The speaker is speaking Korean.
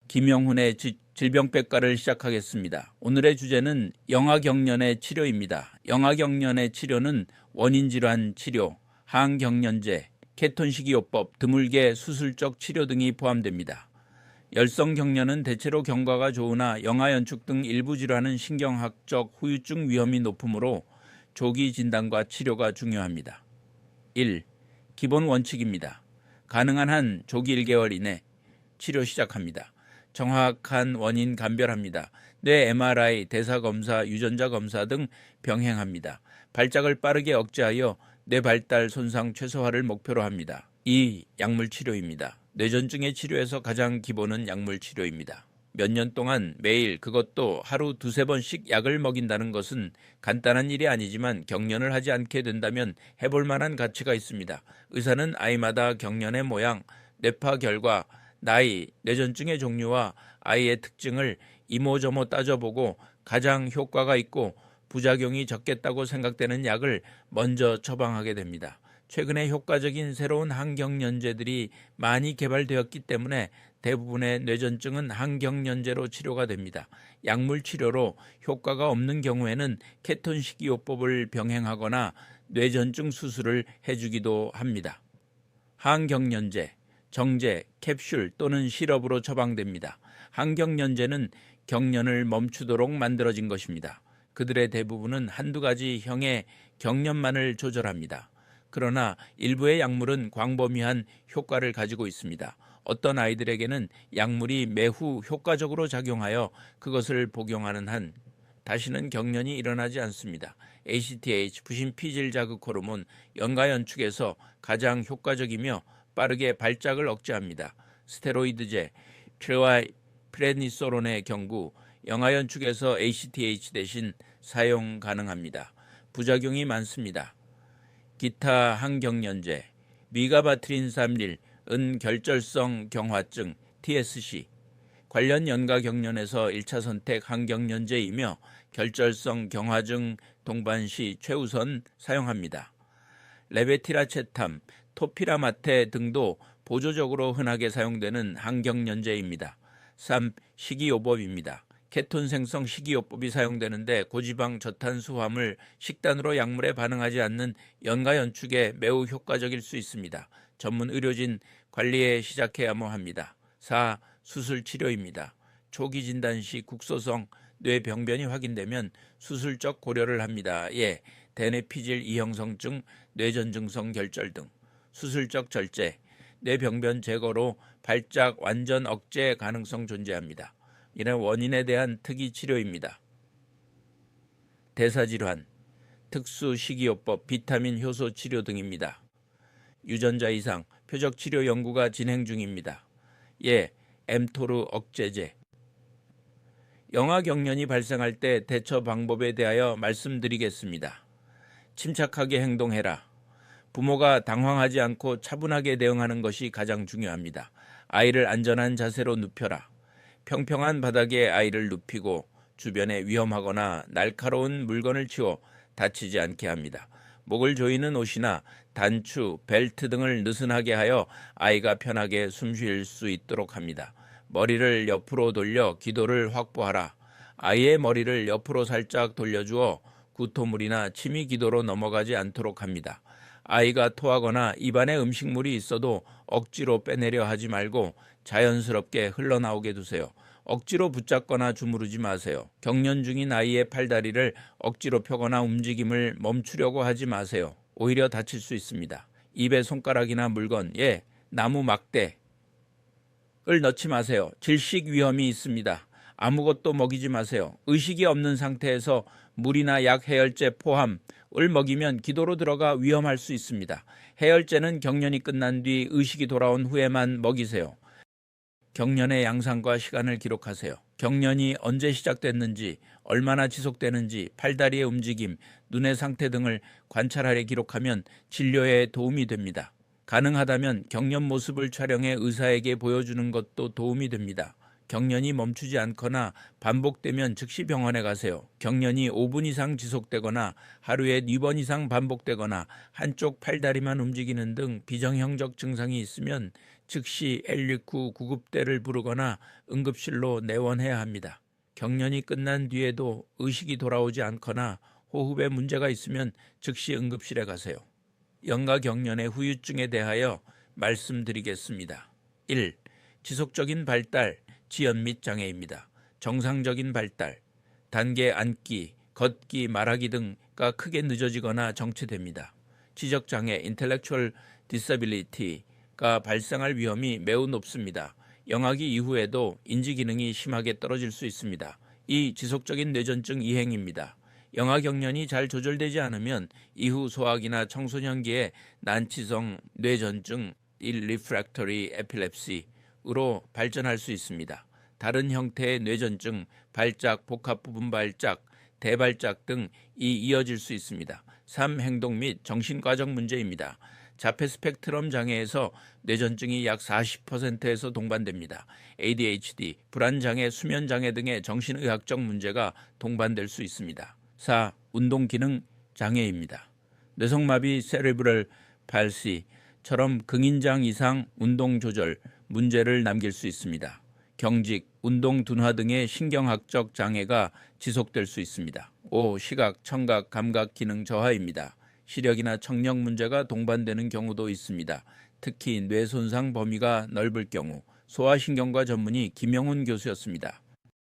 김영훈의 질병백과를 시작하겠습니다. 오늘의 주제는 영아경련의 치료입니다. 영아경련의 치료는 원인질환 치료, 항경련제, 케톤식이요법, 드물게 수술적 치료 등이 포함됩니다. 열성경련은 대체로 경과가 좋으나 영아연축 등 일부 질환은 신경학적 후유증 위험이 높으므로 조기 진단과 치료가 중요합니다. 1. 기본 원칙입니다. 가능한 한 조기 1개월 이내 치료 시작합니다. 정확한 원인 감별합니다. 뇌 MRI, 대사검사, 유전자 검사 등 병행합니다. 발작을 빠르게 억제하여 뇌 발달 손상 최소화를 목표로 합니다. 2. 약물 치료입니다. 뇌전증의 치료에서 가장 기본은 약물 치료입니다. 몇 년 동안 매일 그것도 하루 두세 번씩 약을 먹인다는 것은 간단한 일이 아니지만 경련을 하지 않게 된다면 해볼 만한 가치가 있습니다. 의사는 아이마다 경련의 모양, 뇌파 결과, 나이, 뇌전증의 종류와 아이의 특징을 이모저모 따져보고 가장 효과가 있고 부작용이 적겠다고 생각되는 약을 먼저 처방하게 됩니다. 최근에 효과적인 새로운 항경련제들이 많이 개발되었기 때문에 대부분의 뇌전증은 항경련제로 치료가 됩니다. 약물 치료로 효과가 없는 경우에는 케톤식이요법을 병행하거나 뇌전증 수술을 해주기도 합니다. 항경련제, 정제, 캡슐 또는 시럽으로 처방됩니다. 항경련제는 경련을 멈추도록 만들어진 것입니다. 그들의 대부분은 한두 가지 형의 경련만을 조절합니다. 그러나 일부의 약물은 광범위한 효과를 가지고 있습니다. 어떤 아이들에게는 약물이 매우 효과적으로 작용하여 그것을 복용하는 한 다시는 경련이 일어나지 않습니다. ACTH, 부신피질 자극 호르몬, 연가연축에서 가장 효과적이며 빠르게 발작을 억제합니다. 스테로이드제, 프레니소론의 경우 영아연축에서 ACTH 대신 사용 가능합니다. 부작용이 많습니다. 기타 항경련제, 미가바트린 3릴, 은결절성 경화증, TSC, 관련 연가경련에서 1차 선택 항경련제이며 결절성 경화증 동반 시 최우선 사용합니다. 레베티라체탐, 토피라마테 등도 보조적으로 흔하게 사용되는 항경련제입니다. 3. 식이요법입니다. 케톤 생성 식이요법이 사용되는데 고지방 저탄수화물 식단으로 약물에 반응하지 않는 연가연축에 매우 효과적일 수 있습니다. 전문 의료진 관리에 시작해야만 합니다. 4. 수술 치료입니다. 초기 진단 시 국소성 뇌병변이 확인되면 수술적 고려를 합니다. 예, 대뇌피질 이형성증, 뇌전증성 결절 등. 수술적 절제, 뇌병변 제거로 발작 완전 억제 가능성 존재합니다. 이는 원인에 대한 특이 치료입니다. 대사질환, 특수 식이요법, 비타민 효소 치료 등입니다. 유전자 이상, 표적 치료 연구가 진행 중입니다. 예, 엠토르 억제제. 영아경련이 발생할 때 대처 방법에 대하여 말씀드리겠습니다. 침착하게 행동해라. 부모가 당황하지 않고 차분하게 대응하는 것이 가장 중요합니다. 아이를 안전한 자세로 눕혀라. 평평한 바닥에 아이를 눕히고 주변에 위험하거나 날카로운 물건을 치워 다치지 않게 합니다. 목을 조이는 옷이나 단추, 벨트 등을 느슨하게 하여 아이가 편하게 숨 쉴 수 있도록 합니다. 머리를 옆으로 돌려 기도를 확보하라. 아이의 머리를 옆으로 살짝 돌려주어 구토물이나 침이 기도로 넘어가지 않도록 합니다. 아이가 토하거나 입안에 음식물이 있어도 억지로 빼내려 하지 말고 자연스럽게 흘러나오게 두세요. 억지로 붙잡거나 주무르지 마세요. 경련 중인 아이의 팔다리를 억지로 펴거나 움직임을 멈추려고 하지 마세요. 오히려 다칠 수 있습니다. 입에 손가락이나 물건, 나무 막대를 넣지 마세요. 질식 위험이 있습니다. 아무것도 먹이지 마세요. 의식이 없는 상태에서 물이나 약 해열제 포함을 먹이면 기도로 들어가 위험할 수 있습니다. 해열제는 경련이 끝난 뒤 의식이 돌아온 후에만 먹이세요. 경련의 양상과 시간을 기록하세요. 경련이 언제 시작됐는지, 얼마나 지속되는지, 팔다리의 움직임, 눈의 상태 등을 관찰하려 기록하면 진료에 도움이 됩니다. 가능하다면 경련 모습을 촬영해 의사에게 보여주는 것도 도움이 됩니다. 경련이 멈추지 않거나 반복되면 즉시 병원에 가세요. 경련이 5분 이상 지속되거나 하루에 4번 이상 반복되거나 한쪽 팔다리만 움직이는 등 비정형적 증상이 있으면 즉시 119 구급대를 부르거나 응급실로 내원해야 합니다. 경련이 끝난 뒤에도 의식이 돌아오지 않거나 호흡에 문제가 있으면 즉시 응급실에 가세요. 영가경련의 후유증에 대하여 말씀드리겠습니다. 1. 지속적인 발달, 지연 및 장애입니다. 정상적인 발달, 단계 앉기, 걷기, 말하기 등가 크게 늦어지거나 정체됩니다. 지적장애, intellectual disability가 발생할 위험이 매우 높습니다. 영아기 이후에도 인지기능이 심하게 떨어질 수 있습니다. 2. 지속적인 뇌전증 이행입니다. 영아경련이 잘 조절되지 않으면 이후 소학이나 청소년기에 난치성 뇌전증, refractory epilepsy로 발전할 수 있습니다. 다른 형태의 뇌전증, 발작, 복합부분 발작, 대발작 등이 이어질 수 있습니다. 3. 행동 및 정신과적 문제입니다. 자폐 스펙트럼 장애에서 뇌전증이 약 40%에서 동반됩니다. ADHD, 불안장애, 수면장애 등의 정신의학적 문제가 동반될 수 있습니다. 4. 운동기능 장애입니다. 뇌성마비, 세레브럴 팔시처럼 긍인장 이상 운동조절 문제를 남길 수 있습니다. 경직, 운동 둔화 등의 신경학적 장애가 지속될 수 있습니다. 5. 시각, 청각, 감각 기능 저하입니다. 시력이나 청력 문제가 동반되는 경우도 있습니다. 특히 뇌 손상 범위가 넓을 경우. 소아신경과 전문의 김영훈 교수였습니다.